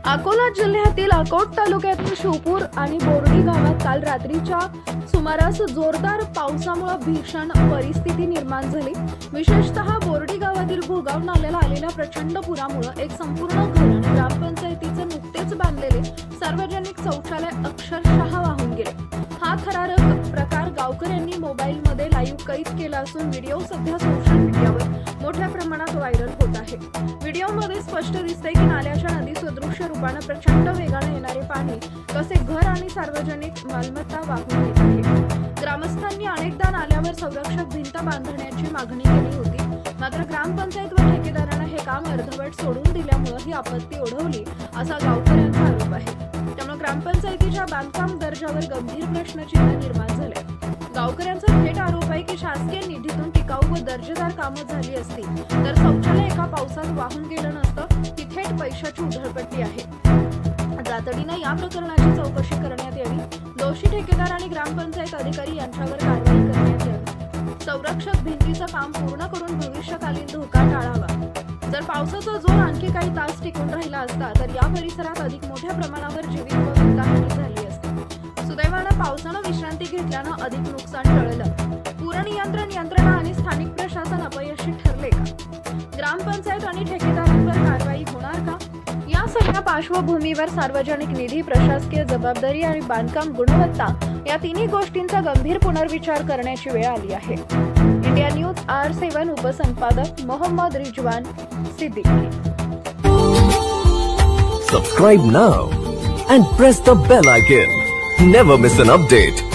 अकोला जिल्ह्यातील अकोट तालुक्यातील शिवपूर आणि बोर्डी गावात काल रात्रीच्या सुमारास जोरदार पावसामुळे भीषण परिस्थिती निर्माण झाली। विशेषतः बोर्डी गावातील भोगाव नाल्याला आलेल्या प्रचंड पुरामुळे एक संपूर्ण घर आणि ग्रामपंचायतीचे नुकतेच बांधलेले सार्वजनिक शौचालय अक्षरशः वाहून गेले। हा थरारक प्रकार गावकऱ्यांनी मोबाईलमध्ये लाईव्ह कैद केला असून व्हिडिओ सध्या सोशल मीडियावर मोठ्या प्रमाणात व्हायरल होत आहे। व्हिडिओमध्ये स्पष्ट दिसते की नाल्याच्या नदी सदृश्य रूपाने प्रचंड वेगाने येणारे पाणी कसे घर आणि सार्वजनिक मालमत्ता वाहून नेत आहे। ग्रामस्थांनी अनेकदा नाल्यावर संरक्षक भिंत बांधण्याची मागणी केली होती, मात्र ग्रामपंचायत व ठेकेदाराने हे काम अर्धवट सोडून दिल्यामुळे ही आपत्ती ओढवली असा गावकऱ्यांचा आरोप आहे। त्यामुळे ग्रामपंचायतीच्या बांधकाम दर्जावर गंभीर प्रश्नचिन्ह निर्माण झाले। गावकऱ्यांचा थेट आरोप आहे की शासकीय निधीतून टिकाऊ व दर्जेदार कामं झाली असती तर शौचालय एका पावसात वाहून गेलं नसतं, ती थेट पैशाची उधळपट्टी आहे। तातडीने या प्रकरणाची चौकशी करण्यात यावी, दोषी ठेकेदार आणि ग्रामपंचायत अधिकारी यांच्यावर कारवाई करण्यात यावी। संरक्षक भिंतीचं काम पूर्ण करून भविष्यकालीन धोका टाळावा। जर पावसाचा जोर आणखी काही तास टिकून राहिला असता तर या परिसरात अधिक मोठ्या प्रमाणावर जीवित व वित्तहानी झाली असती। सुदैवाने पावसानं विश्रांती घेतल्यानं अधिक नुकसान टळलं। पूर नियंत्रण यंत्रणा आणि स्थानिक प्रशासन अपयशी ठरले का? ग्रामपंचायत आणि ठेकेदारांवर कारवाई होणार का? या सगळ्या पार्श्वभूमीवर सार्वजनिक निधी, प्रशासकीय जबाबदारी आणि बांधकाम गुणवत्ता या तिन्ही गोष्टींचा गंभीर पुनर्विचार करण्याची वेळ आली आहे। इंडिया न्यूज R7 उपसंपादक Mohammad Rizwan Siddiqui. Subscribe now and press the bell icon. Never miss an update.